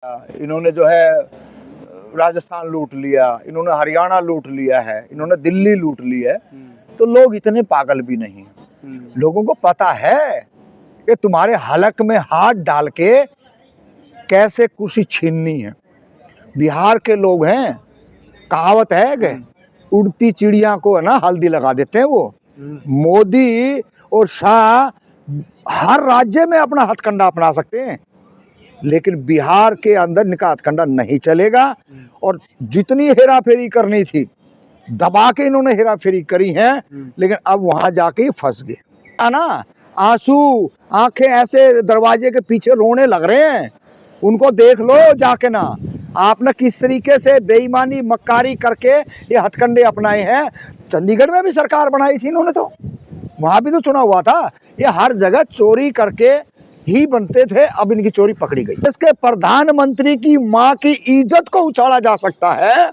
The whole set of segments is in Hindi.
इन्होंने जो है राजस्थान लूट लिया, इन्होंने हरियाणा लूट लिया है, इन्होंने दिल्ली लूट ली है। तो लोग इतने पागल भी नहीं हैं। लोगों को पता है कि तुम्हारे हलक में हाथ डाल के कैसे कुर्सी छीननी है। बिहार के लोग हैं, कहावत है कि उड़ती चिड़िया को है ना हल्दी लगा देते हैं। वो मोदी और शाह हर राज्य में अपना हथकंडा अपना सकते हैं, लेकिन बिहार के अंदर इनका हथकंडा नहीं चलेगा। और जितनी हेरा फेरी करनी थी दबा के इन्होंने हेरा फेरी करी है, लेकिन अब वहां जाके फंस गए है ना। आंसू आंखें ऐसे दरवाजे के पीछे रोने लग रहे हैं। उनको देख लो जाके ना, आपने किस तरीके से बेईमानी मक्कारी करके ये हथकंडे अपनाए हैं। चंडीगढ़ में भी सरकार बनाई थी इन्होंने, तो वहां भी तो चुना हुआ था। ये हर जगह चोरी करके ही बनते थे, अब इनकी चोरी पकड़ी गई। इसके प्रधानमंत्री की मां की इज्जत को उछाला जा सकता है,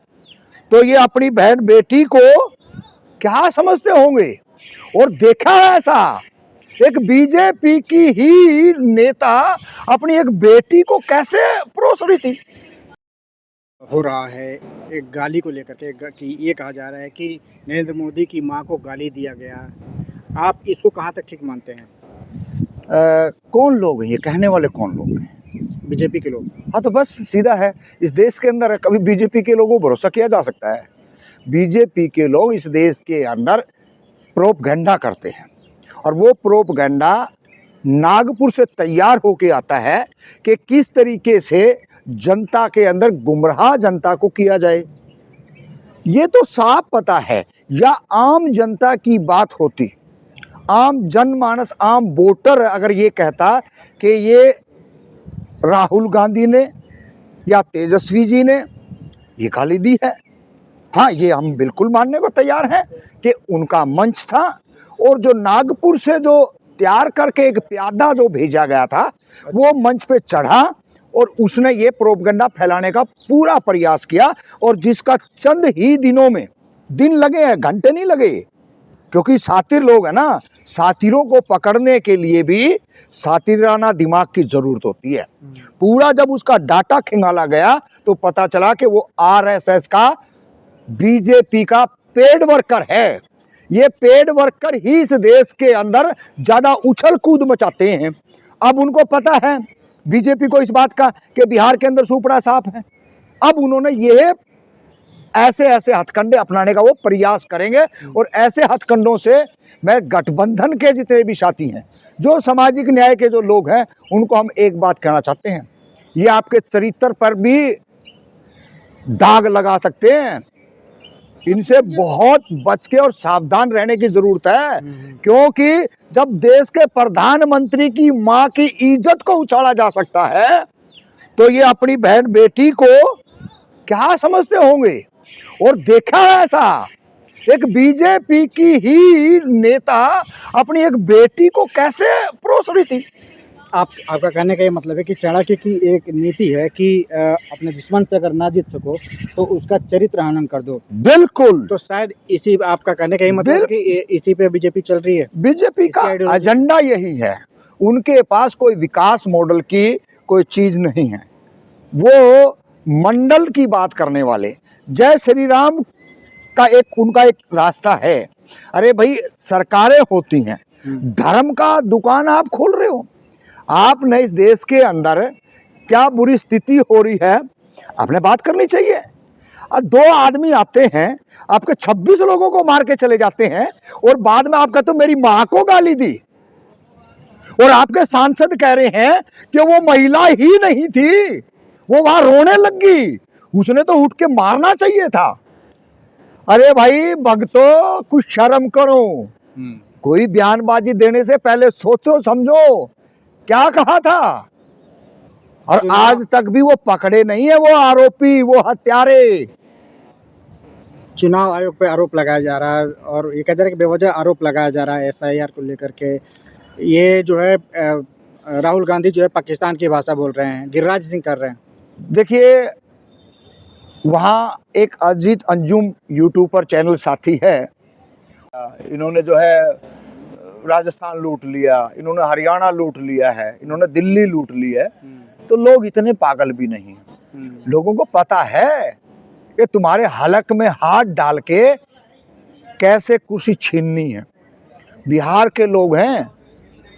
तो ये अपनी बहन बेटी को क्या समझते होंगे। और देखा है ऐसा, एक बीजेपी की ही नेता अपनी एक बेटी को कैसे परोस रही थी। हो रहा है एक गाली को लेकर के कि ये कहा जा रहा है कि नरेंद्र मोदी की मां को गाली दिया गया। आप इसको कहाँ तक ठीक मानते हैं? कौन लोग हैं ये कहने वाले, कौन लोग हैं? बीजेपी के लोग। हाँ, तो बस सीधा है, इस देश के अंदर कभी बीजेपी के लोगों को भरोसा किया जा सकता है? बीजेपी के लोग इस देश के अंदर प्रोपगेंडा करते हैं, और वो प्रोपगेंडा नागपुर से तैयार होके आता है कि किस तरीके से जनता के अंदर गुमराह जनता को किया जाए। ये तो साफ पता है। या आम जनता की बात होती, आम जनमानस, आम वोटर अगर ये कहता कि ये राहुल गांधी ने या तेजस्वी जी ने ये गाली दी है, हाँ, ये हम बिल्कुल मानने को तैयार हैं कि उनका मंच था। और जो नागपुर से जो तैयार करके एक प्यादा जो भेजा गया था, वो मंच पे चढ़ा और उसने ये प्रोपगेंडा फैलाने का पूरा प्रयास किया, और जिसका चंद ही दिनों में, दिन लगे हैं, घंटे नहीं लगे, क्योंकि सातिर लोग है ना, सातिरों को पकड़ने के लिए भी सातिराना दिमाग की जरूरत होती है। पूरा जब उसका डाटा खंगाला गया तो पता चला कि वो आरएसएस का, बीजेपी का पेड वर्कर है। ये पेड वर्कर ही इस देश के अंदर ज्यादा उछल कूद मचाते हैं। अब उनको पता है बीजेपी को इस बात का कि बिहार के अंदर सुपड़ा साफ है। अब उन्होंने ये ऐसे ऐसे हथकंडे अपनाने का वो प्रयास करेंगे, और ऐसे हथकंडों से मैं गठबंधन के जितने भी साथी हैं, जो सामाजिक न्याय के जो लोग हैं, उनको हम एक बात कहना चाहते हैं, ये आपके चरित्र पर भी दाग लगा सकते हैं। इनसे बहुत बच के और सावधान रहने की जरूरत है, क्योंकि जब देश के प्रधानमंत्री की मां की इज्जत को उछाला जा सकता है, तो ये अपनी बहन बेटी को क्या समझते होंगे। और देखा है ऐसा, एक बीजेपी की ही नेता अपनी एक बेटी को कैसे परोस रही थी। आपका कहने का ये मतलब है कि चाणक्य की एक नीति है कि अपने दुश्मन से अगर ना जीत सको तो उसका चरित्र हनन कर दो। बिल्कुल। तो शायद इसी, आपका कहने का ये मतलब है कि इसी पे बीजेपी चल रही है। बीजेपी का एजेंडा यही है। उनके पास कोई विकास मॉडल की कोई चीज नहीं है। वो मंडल की बात करने वाले, जय श्री राम का एक उनका एक रास्ता है। अरे भाई, सरकारें होती हैं, धर्म का दुकान आप खोल रहे हो। आपने इस देश के अंदर क्या बुरी स्थिति हो रही है, आपने बात करनी चाहिए। दो आदमी आते हैं, आपके 26 लोगों को मार के चले जाते हैं, और बाद में आप कहते हो मेरी मां को गाली दी। और आपके सांसद कह रहे हैं कि वो महिला ही नहीं थी, वो वहां रोने लग गई, उसने तो उठ के मारना चाहिए था। अरे भाई भक्तों, कुछ शर्म करो। कोई बयानबाजी देने से पहले सोचो समझो क्या कहा था। और आज तक भी वो पकड़े नहीं है, वो आरोपी, वो हत्यारे। चुनाव आयोग पे आरोप लगाया जा रहा है, और ये कह जा रहा है कि बेवजह आरोप लगाया जा रहा है एसआईआर को लेकर के। ये जो है राहुल गांधी जो है पाकिस्तान की भाषा बोल रहे हैं, गिरिराज सिंह कर रहे हैं। देखिए, वहाँ एक अजीत अंजुम यूट्यूब पर चैनल साथी है, इन्होंने जो है राजस्थान लूट लिया, इन्होंने हरियाणा लूट लिया है, इन्होंने दिल्ली लूट ली है। तो लोग इतने पागल भी नहीं हैं। लोगों को पता है कि तुम्हारे हलक में हाथ डाल के कैसे कुर्सी छीननी है। बिहार के लोग हैं,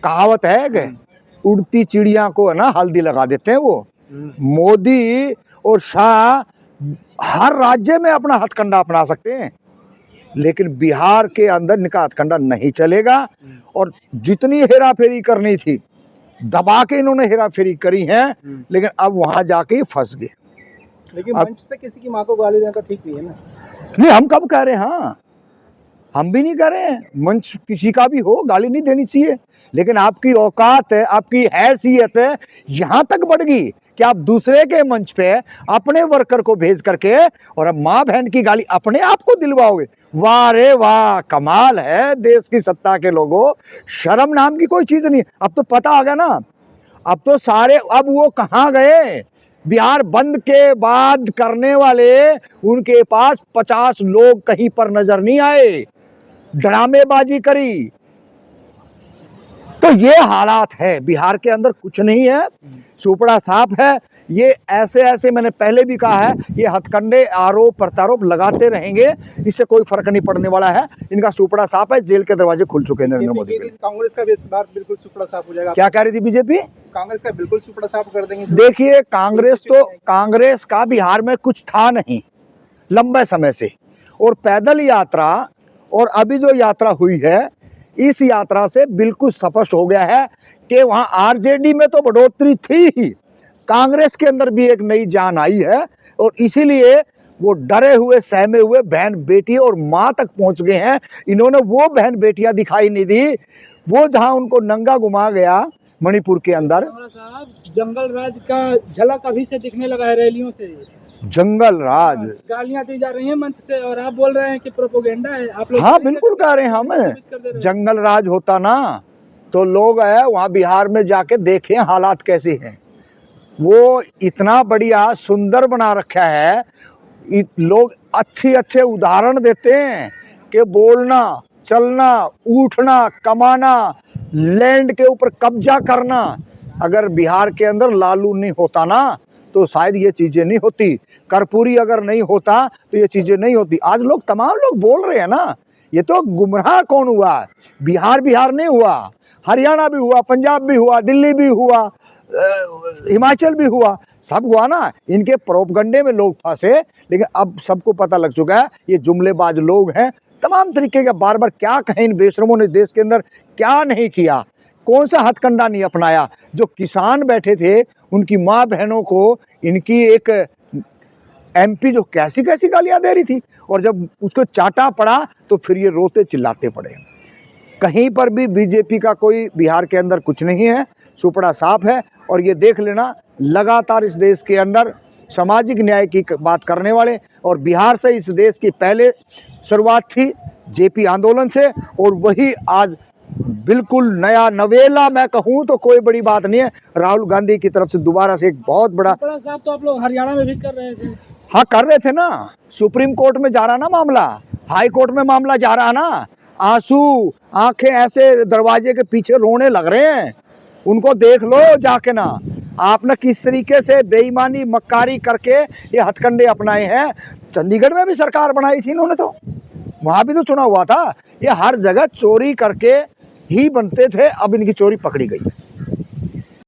कहावत है कि उड़ती चिड़िया को है ना हल्दी लगा देते हैं वो। मोदी और शाह हर राज्य में अपना हथकंडा अपना सकते हैं, लेकिन बिहार के अंदर इनका हथकंडा नहीं चलेगा। और जितनी हेरा फेरी करनी थी दबा के इन्होंने हेरा फेरी करी है, लेकिन अब वहां जाके ही फंस गए। लेकिन मंच से किसी की माँ को गाली देना तो ठीक नहीं है ना। नहीं, हम कब कह रहे हैं, हाँ हम भी नहीं कह रहे हैं मंच किसी का भी हो गाली नहीं देनी चाहिए, लेकिन आपकी औकात है, आपकी हैसियत है यहाँ तक बढ़ गई कि आप दूसरे के मंच पे अपने वर्कर को भेज करके और अब माँ बहन की गाली अपने आप को दिलवाओगे। वाह रे वाह, कमाल है देश की सत्ता के लोगों। शर्म नाम की कोई चीज नहीं। अब तो पता आ गया ना, अब तो सारे, अब वो कहाँ गए? बिहार बंद के बाद करने वाले उनके पास 50 लोग कहीं पर नजर नहीं आए, ड्रामेबाजी करी। तो ये हालात है, बिहार के अंदर कुछ नहीं है, सुपड़ा साफ है। ये ऐसे ऐसे मैंने पहले भी कहा है, ये हथकंडे आरोप प्रत्यारोप लगाते रहेंगे, इससे कोई फर्क नहीं पड़ने वाला है। इनका सुपड़ा साफ है, जेल के दरवाजे खुल चुके हैं नरेंद्र मोदी के। कांग्रेस का भी इस बार बिल्कुल सुपड़ा साफ हो जाएगा। क्या कह रही थी बीजेपी? कांग्रेस का बिल्कुल सुपड़ा साफ कर देंगे। देखिए, कांग्रेस का बिहार में कुछ था नहीं लंबे समय से, और पैदल यात्रा और अभी जो यात्रा हुई है, इस यात्रा से बिल्कुल स्पष्ट हो गया है कि वहां आरजेडी में तो बढ़ोतरी थी ही, कांग्रेस के अंदर भी एक नई जान आई है। और इसीलिए वो डरे हुए सहमे हुए बहन बेटी और माँ तक पहुंच गए हैं। इन्होंने वो बहन बेटियां दिखाई नहीं दी, वो जहां उनको नंगा घुमा गया मणिपुर के अंदर। साहब, जंगल राज का झलक अभी से दिखने लगा है रैलियों से। जंगल राज, गालियां दी जा रही हैं मंच से, और आप बोल रहे हैं कि प्रोपोगेंडा है। आप लोग हाँ बिल्कुल कह रहे हैं हमें। जंगल राज होता ना तो लोग है वहां बिहार में जाके देखें हालात कैसे हैं। वो इतना बढ़िया सुंदर बना रखा है, लोग अच्छे उदाहरण देते हैं कि बोलना, चलना, उठना, कमाना, लैंड के ऊपर कब्जा करना। अगर बिहार के अंदर लालू नहीं होता ना तो शायद ये चीजें नहीं होती, कर्पूरी अगर नहीं होता तो ये चीजें नहीं होती। आज लोग, तमाम लोग बोल रहे हैं ना, ये तो गुमराह कौन हुआ? बिहार नहीं हुआ, हरियाणा भी हुआ, पंजाब भी हुआ, दिल्ली भी हुआ, हिमाचल भी हुआ, सब हुआ ना। इनके प्रोपगंडे में लोग फंसे, लेकिन अब सबको पता लग चुका है ये जुमलेबाज लोग हैं। तमाम तरीके के बार बार क्या कहें इन बेशरमों ने, देश के अंदर क्या नहीं किया, कौन सा हथकंडा नहीं अपनाया। जो किसान बैठे थे उनकी माँ बहनों को इनकी एक एमपी जो कैसी कैसी गालियां दे रही थी, और जब उसको चाटा पड़ा तो फिर ये रोते चिल्लाते पड़े। कहीं पर भी बीजेपी का कोई बिहार के अंदर कुछ नहीं है, सुपड़ा साफ है। और ये देख लेना, लगातार इस देश के अंदर सामाजिक न्याय की बात करने वाले, और बिहार से इस देश की पहले शुरुआत थी जेपी आंदोलन से, और वही आज बिल्कुल नया नवेला मैं कहूँ तो कोई बड़ी बात नहीं है। राहुल गांधी की तरफ से दोबारा से एक बहुत बड़ा, साहब तो आप लोग हरियाणा में भी कर रहे थे। हाँ कर रहे थे ना, सुप्रीम कोर्ट में जा रहा ना मामला, हाई कोर्ट में मामला जा रहा ना। आंसू, आंखें ऐसे दरवाजे के पीछे रोने लग रहे हैं, उनको देख लो जाके ना। आपने किस तरीके से बेईमानी मक्कारी करके ये हथकंडे अपनाए हैं। चंडीगढ़ में भी सरकार बनाई थी इन्होंने, तो वहां भी तो चुनाव हुआ था। ये हर जगह चोरी करके ही बनते थे, अब इनकी चोरी पकड़ी गई।